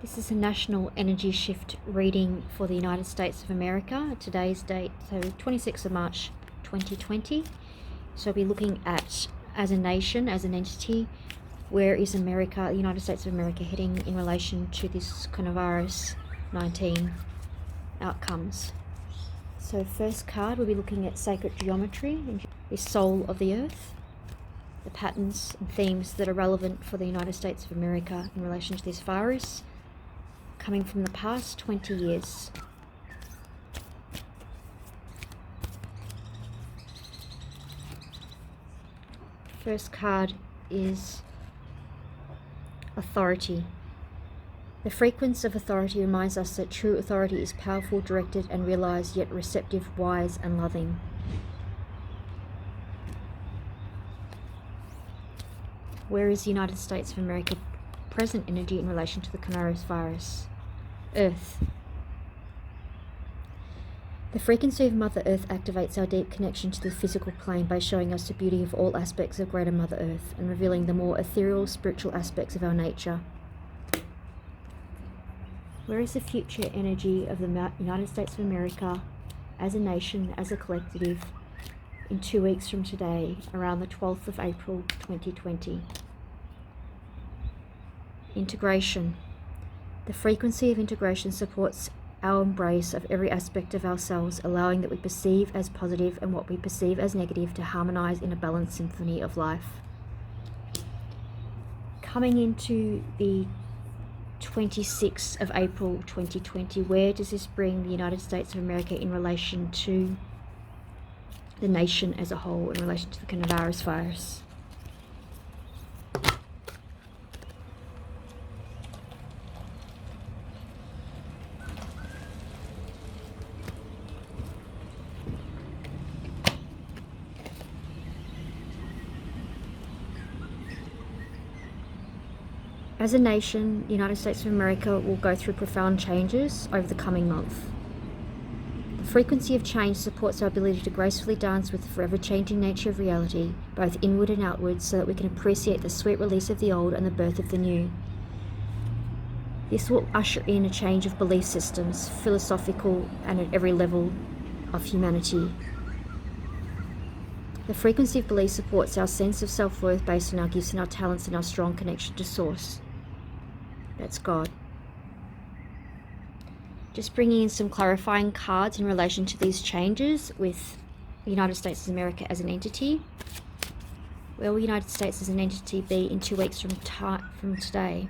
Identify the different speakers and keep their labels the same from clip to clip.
Speaker 1: This is a national energy shift reading for the United States of America. Today's date, so 26th of March 2020. So we'll be looking at, as a nation, as an entity, where is America, the United States of America, heading in relation to this coronavirus 19 outcomes. So first card, we'll be looking at sacred geometry, the soul of the earth, the patterns and themes that are relevant for the United States of America in relation to this virus, coming from the past 20 years. First card is authority. The frequency of authority reminds us that true authority is powerful, directed and realized, yet receptive, wise and loving. Where is the United States of America present energy in relation to the coronavirus? Earth. The frequency of Mother Earth activates our deep connection to the physical plane by showing us the beauty of all aspects of greater Mother Earth and revealing the more ethereal, spiritual aspects of our nature. Where is the future energy of the United States of America as a nation, as a collective, in 2 weeks from today, around the 12th of April 2020? Integration. The frequency of integration supports our embrace of every aspect of ourselves, allowing that we perceive as positive and what we perceive as negative to harmonize in a balanced symphony of life. Coming into the 26th of April 2020, where does this bring the United States of America in relation to the nation as a whole, in relation to the coronavirus virus? As a nation, the United States of America will go through profound changes over the coming month. The frequency of change supports our ability to gracefully dance with the forever changing nature of reality, both inward and outward, so that we can appreciate the sweet release of the old and the birth of the new. This will usher in a change of belief systems, philosophical and at every level of humanity. The frequency of belief supports our sense of self-worth based on our gifts and our talents and our strong connection to Source. That's God. Just bringing in some clarifying cards in relation to these changes with the United States of America as an entity. Where will the United States as an entity be in 2 weeks from today?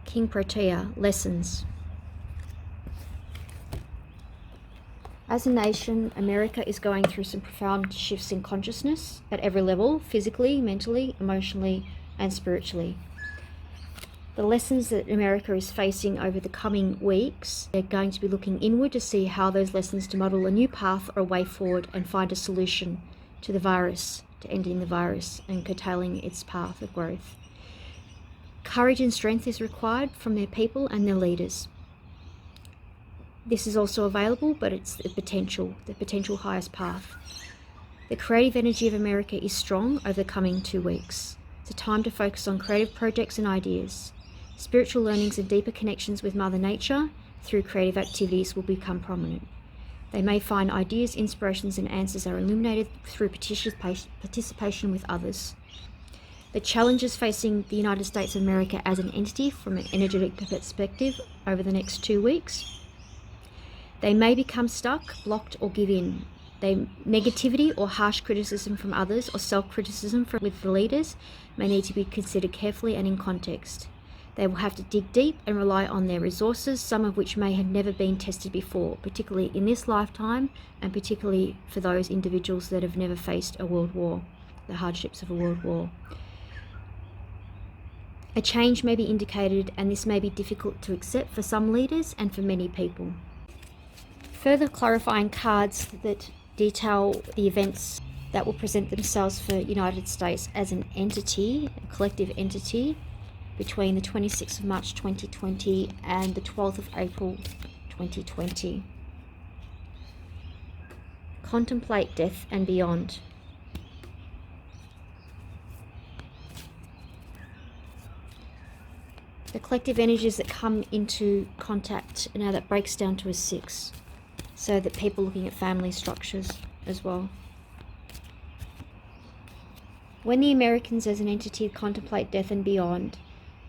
Speaker 1: King Protea, lessons. As a nation, America is going through some profound shifts in consciousness at every level, physically, mentally, emotionally, and spiritually. The lessons that America is facing over the coming weeks, they're going to be looking inward to see how those lessons to model a new path or a way forward and find a solution to the virus, to ending the virus and curtailing its path of growth. Courage and strength is required from their people and their leaders. This is also available, but it's the potential highest path. The creative energy of America is strong over the coming 2 weeks. It's a time to focus on creative projects and ideas. Spiritual learnings and deeper connections with Mother Nature through creative activities will become prominent. They may find ideas, inspirations, and answers are illuminated through participation with others. The challenges facing the United States of America as an entity from an energetic perspective over the next 2 weeks. They may become stuck, blocked, or give in. Negativity or harsh criticism from others or self-criticism with the leaders may need to be considered carefully and in context. They will have to dig deep and rely on their resources, some of which may have never been tested before, particularly in this lifetime, and particularly for those individuals that have never faced a world war, the hardships of a world war. A change may be indicated, and this may be difficult to accept for some leaders and for many people. Further clarifying cards that detail the events that will present themselves for United States as an entity, a collective entity, between the 26th of March 2020 and the 12th of April 2020. Contemplate death and beyond. the collective energies that come into contact, and now that breaks down to a 6, so that people looking at family structures as well. When the Americans as an entity contemplate death and beyond,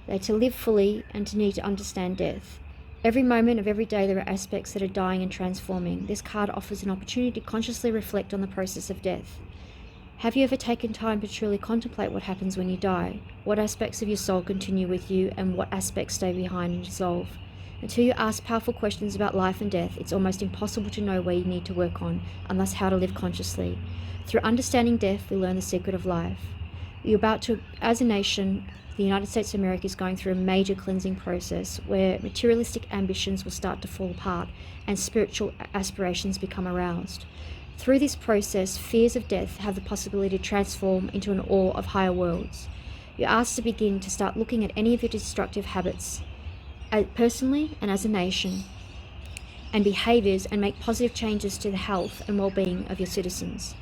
Speaker 1: they are to live fully and to need to understand death. Every moment of every day there are aspects that are dying and transforming. This card offers an opportunity to consciously reflect on the process of death. Have you ever taken time to truly contemplate what happens when you die? What aspects of your soul continue with you and what aspects stay behind and dissolve? Until you ask powerful questions about life and death, it's almost impossible to know where you need to work on, and thus how to live consciously. Through understanding death, we learn the secret of life. You're about to, as a nation, the United States of America is going through a major cleansing process where materialistic ambitions will start to fall apart and spiritual aspirations become aroused. Through this process, fears of death have the possibility to transform into an awe of higher worlds. You're asked to begin to start looking at any of your destructive habits, personally and as a nation, and behaviours, and make positive changes to the health and well-being of your citizens.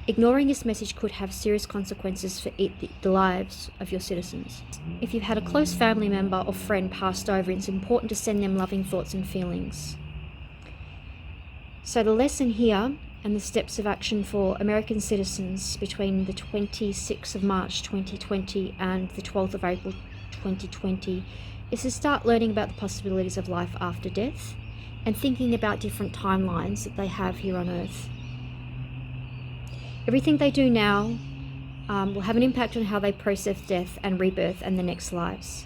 Speaker 1: Ignoring this message could have serious consequences for the lives of your citizens. If you've had a close family member or friend passed over, it's important to send them loving thoughts and feelings. So the lesson here and the steps of action for American citizens between the 26th of March 2020 and the 12th of April 2020 is to start learning about the possibilities of life after death and thinking about different timelines that they have here on Earth. Everything they do now will have an impact on how they process death and rebirth and the next lives.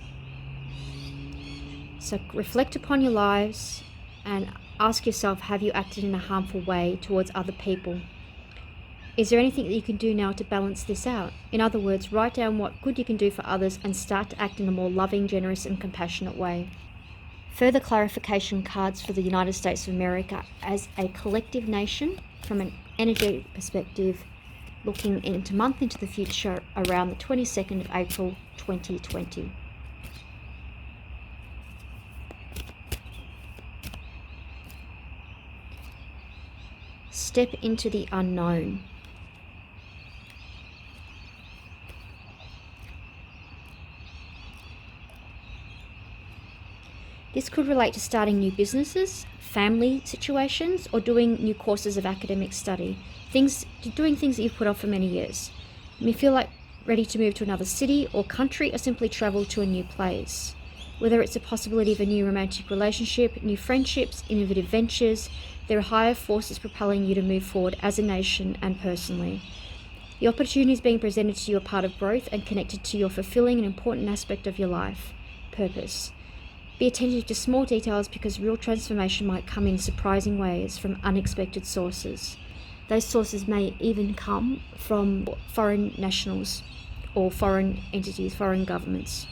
Speaker 1: So reflect upon your lives and ask yourself, have you acted in a harmful way towards other people? Is there anything that you can do now to balance this out? In other words, write down what good you can do for others and start to act in a more loving, generous and compassionate way. Further clarification cards for the United States of America as a collective nation from an energetic perspective, looking into month into the future around the 22nd of April 2020. Step into the unknown. This could relate to starting new businesses, family situations, or doing new courses of academic study. Doing things that you've put off for many years. You may feel like ready to move to another city or country, or simply travel to a new place. Whether it's a possibility of a new romantic relationship, new friendships, innovative ventures, there are higher forces propelling you to move forward as a nation and personally. The opportunities being presented to you are part of growth and connected to your fulfilling an important aspect of your life, purpose. Be attentive to small details because real transformation might come in surprising ways from unexpected sources. Those sources may even come from foreign nationals or foreign entities, foreign governments.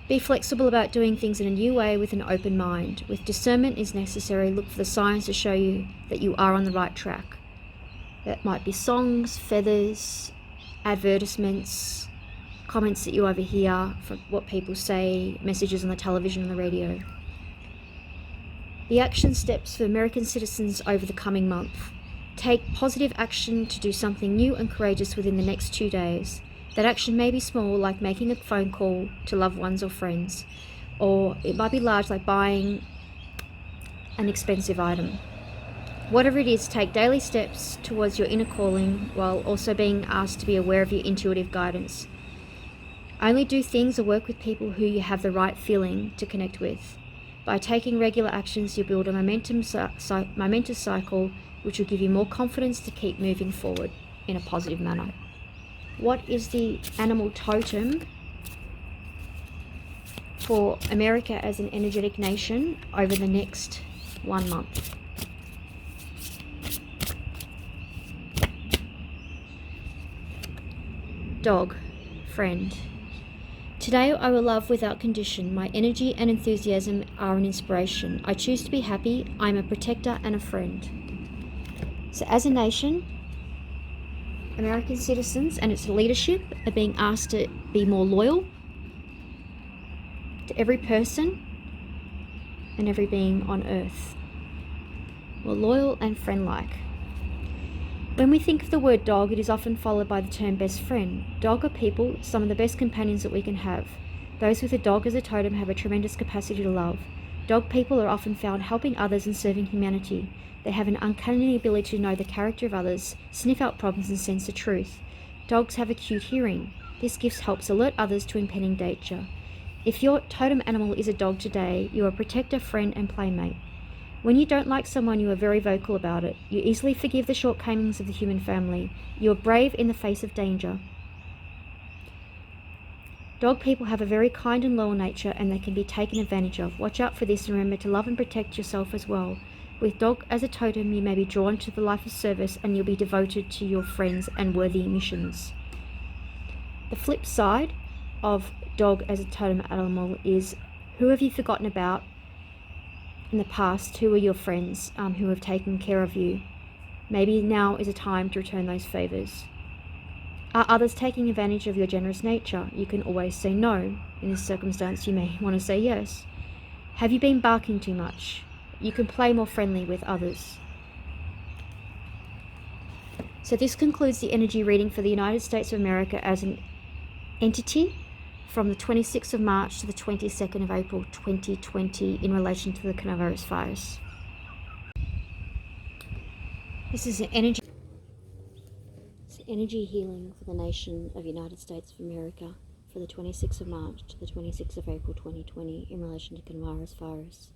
Speaker 1: Be flexible about doing things in a new way with an open mind. With discernment is necessary, look for the signs to show you that you are on the right track. That might be songs, feathers, advertisements, comments that you overhear from what people say, messages on the television and the radio. The action steps for American citizens over the coming month. Take positive action to do something new and courageous within the next 2 days. That action may be small, like making a phone call to loved ones or friends, or it might be large, like buying an expensive item. Whatever it is, take daily steps towards your inner calling while also being asked to be aware of your intuitive guidance. Only do things or work with people who you have the right feeling to connect with. By taking regular actions, you build a momentous cycle which will give you more confidence to keep moving forward in a positive manner. What is the animal totem for America as an energetic nation over the next 1 month? Dog, friend. Today I will love without condition. My energy and enthusiasm are an inspiration. I choose to be happy. I am a protector and a friend. So as a nation, American citizens and its leadership are being asked to be more loyal to every person and every being on earth. More loyal and friend-like. When we think of the word dog, it is often followed by the term best friend. Dog are people, some of the best companions that we can have. Those with a dog as a totem have a tremendous capacity to love. Dog people are often found helping others and serving humanity. They have an uncanny ability to know the character of others, sniff out problems, and sense the truth. Dogs have acute hearing. This gift helps alert others to impending danger. If your totem animal is a dog today, you are a protector, friend, and playmate. When you don't like someone, you are very vocal about it. You easily forgive the shortcomings of the human family. You are brave in the face of danger. Dog people have a very kind and loyal nature, and they can be taken advantage of. Watch out for this and remember to love and protect yourself as well. With dog as a totem, you may be drawn to the life of service, and you'll be devoted to your friends and worthy missions. The flip side of dog as a totem animal is, who have you forgotten about in the past? Who are your friends who have taken care of you? Maybe now is a time to return those favors. Are others taking advantage of your generous nature? You can always say no. In this circumstance, you may want to say yes. Have you been barking too much? You can play more friendly with others. So this concludes the energy reading for the United States of America as an entity from the 26th of March to the 22nd of April 2020 in relation to the coronavirus virus. This is an energy healing for the nation of United States of America for the 26th of March to the 26th of April 2020 in relation to coronavirus virus.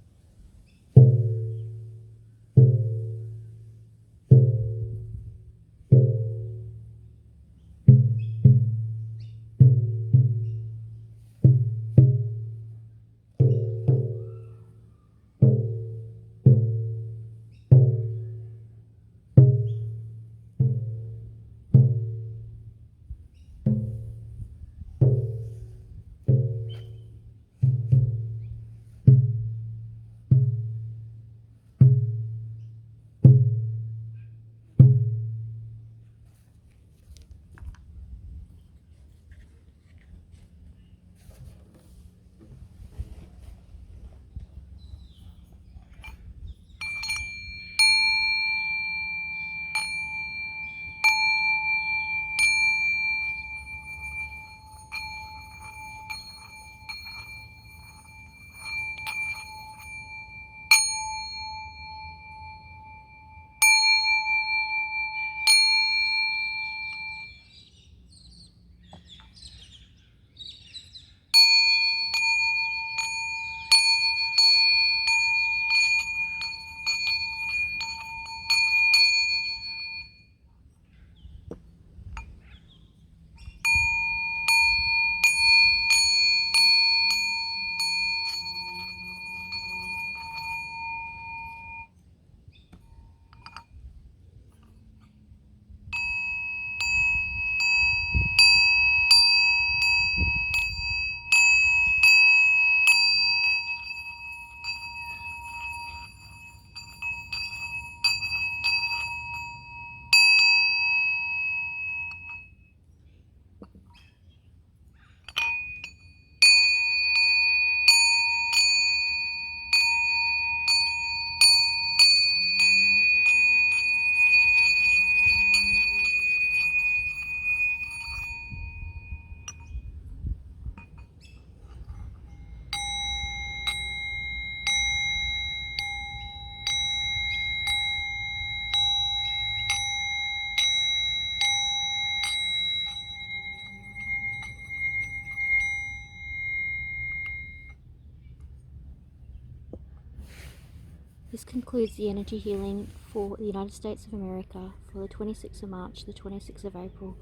Speaker 1: This concludes the energy healing for the United States of America for the 26th of March to the 26th of April.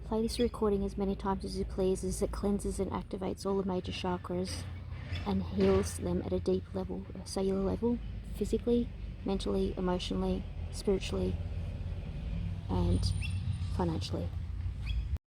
Speaker 1: Play this recording as many times as you please, as it cleanses and activates all the major chakras and heals them at a deep level, a cellular level, physically, mentally, emotionally, spiritually, and financially.